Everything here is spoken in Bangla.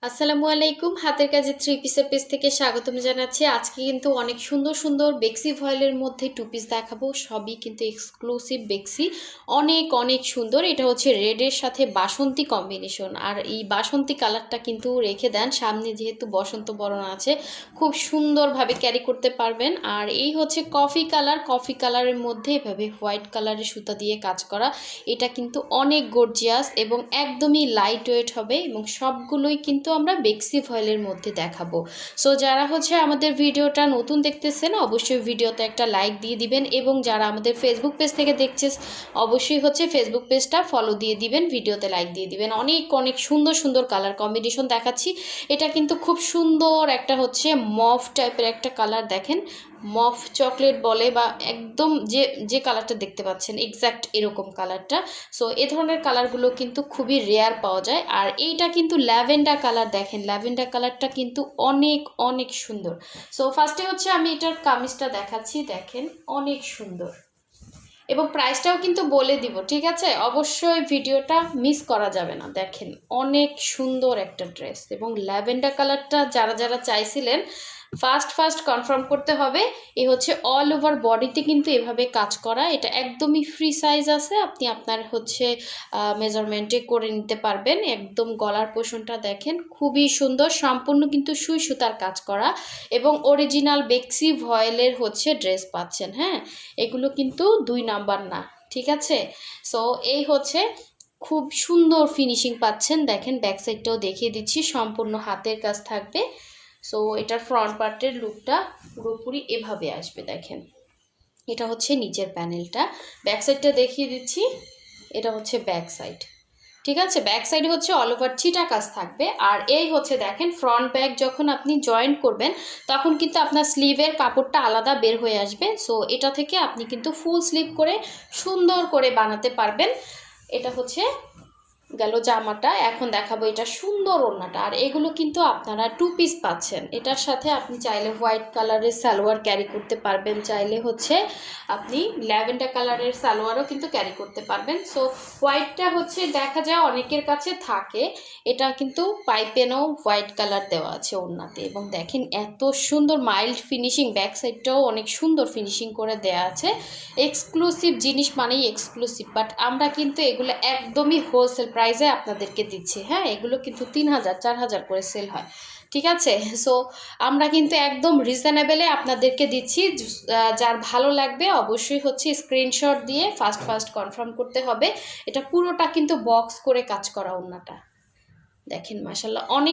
আসসালামু আলাইকুম। হাতের কাজে থ্রি পিসের পেজ থেকে স্বাগতম জানাচ্ছি। আজকে কিন্তু অনেক সুন্দর সুন্দর বেক্সি ভয়েলের মধ্যে টু পিস দেখাবো। সবই কিন্তু এক্সক্লুসিভ বেক্সি, অনেক অনেক সুন্দর। এটা হচ্ছে রেডের সাথে বাসন্তী কম্বিনেশন, আর এই বাসন্তী কালারটা কিন্তু রেখে দেন, সামনে যেহেতু বসন্ত বরণ আছে, খুব সুন্দরভাবে ক্যারি করতে পারবেন। আর এই হচ্ছে কফি কালার, কফি কালারের মধ্যে এভাবে হোয়াইট কালারের সুতা দিয়ে কাজ করা। এটা কিন্তু অনেক গর্জিয়াস এবং একদমই লাইট ওয়েট হবে, এবং সবগুলোই কিন্তু আমরা বেক্সি ভয়েলের মধ্যে দেখাবো। সো যারা হচ্ছে আমাদের ভিডিওটা নতুন দেখতেছেন, অবশ্যই ভিডিওতে একটা লাইক দিয়ে দিবেন, এবং যারা আমাদের ফেসবুক পেজ থেকে দেখছে অবশ্যই হচ্ছে ফেসবুক পেজটা ফলো দিয়ে দিবেন, ভিডিওতে লাইক দিয়ে দিবেন। অনেক অনেক সুন্দর সুন্দর কালার কম্বিনেশন দেখাচ্ছি। এটা কিন্তু খুব সুন্দর একটা হচ্ছে মফ টাইপের একটা কালার, দেখেন মফ চকলেট বলে, বা একদম যে যে কালারটা দেখতে পাচ্ছেন এক্স্যাক্ট এরকম কালারটা। সো এ ধরনের কালারগুলো কিন্তু খুবই রেয়ার পাওয়া যায়। আর এইটা কিন্তু ল্যাভেন্ডার কালার, দেখেন ল্যাভেন্ডার কালারটা কিন্তু অনেক অনেক সুন্দর। সো ফার্স্টে হচ্ছে আমি এটার কামিজটা দেখাচ্ছি, দেখেন অনেক সুন্দর, এবং প্রাইসটাও কিন্তু বলে দিব, ঠিক আছে? অবশ্যই ভিডিওটা মিস করা যাবে না। দেখেন অনেক সুন্দর একটা ড্রেস, এবং ল্যাভেন্ডার কালারটা যারা যারা চাইছিলেন ফার্স্ট কনফার্ম করতে হবে। এ হচ্ছে অল ওভার বডিতে কিন্তু এভাবে কাজ করা। এটা একদমই ফ্রি সাইজ আছে, আপনি আপনার হচ্ছে মেজারমেন্টে করে নিতে পারবেন। একদম গলার পোষণটা দেখেন খুবই সুন্দর, সম্পূর্ণ কিন্তু সুই সুতার কাজ করা, এবং অরিজিনাল বেক্সি ভয়েলের হচ্ছে ড্রেস পাচ্ছেন। হ্যাঁ, এগুলো কিন্তু 2 নাম্বার না, ঠিক আছে? সো এই হচ্ছে খুব সুন্দর ফিনিশিং পাচ্ছেন। দেখেন ব্যাক সাইডটাও দেখিয়ে দিচ্ছি, সম্পূর্ণ হাতের কাজ থাকবে। সো এটার ফ্রন্ট পার্টের লুকটা পুরোপুরি এভাবে আসবে, দেখেন এটা হচ্ছে নিচের প্যানেলটা। ব্যাক সাইডটা দেখিয়ে দিচ্ছি, এটা হচ্ছে ব্যাক সাইড, ঠিক আছে? ব্যাক সাইডে হচ্ছে অল ওভার ছিটা কাজ থাকবে। আর এই হচ্ছে দেখেন ফ্রন্ট ব্যাক যখন আপনি জয়েন্ট করবেন, তখন কিন্তু আপনার স্লিভের কাপড়টা আলাদা বের হয়ে আসবে। সো এটা থেকে আপনি কিন্তু ফুল স্লিভ করে সুন্দর করে বানাতে পারবেন। এটা হচ্ছে গেল জামাটা। এখন দেখাবো এটা সুন্দর ওড়নাটা। আর এগুলো কিন্তু আপনারা টু পিস পাচ্ছেন। এটার সাথে আপনি চাইলে হোয়াইট কালারের সালোয়ার ক্যারি করতে পারবেন, চাইলে হচ্ছে আপনি ল্যাভেন্ডার কালারের সালোয়ারও কিন্তু ক্যারি করতে পারবেন। সো হোয়াইটটা হচ্ছে দেখা যায় অনেকের কাছে থাকে, এটা কিন্তু পাইপেনও হোয়াইট কালার দেওয়া আছে ওড়নাতে। এবং দেখেন এত সুন্দর মাইল্ড ফিনিশিং, ব্যাক সাইডটাও অনেক সুন্দর ফিনিশিং করে দেওয়া আছে। এক্সক্লুসিভ জিনিস মানেই এক্সক্লুসিভ, বাট আমরা কিন্তু এগুলো একদমই হোলসেল প্রাইসে আপনাদেরকে দিচ্ছি। হ্যাঁ, এগুলো কিন্তু 3000 4000 করে সেল হয়, ঠিক আছে? সো আমরা কিন্তু একদম রিজনেবলে আপনাদেরকে দিচ্ছি। যার ভালো লাগবে অবশ্যই হচ্ছে স্ক্রিনশট দিয়ে ফার্স্ট কনফার্ম করতে হবে। এটা পুরোটা কিন্তু বক্স করে কাজ করা ওড়নাটা, দেখেন মাশাআল্লাহ অনেক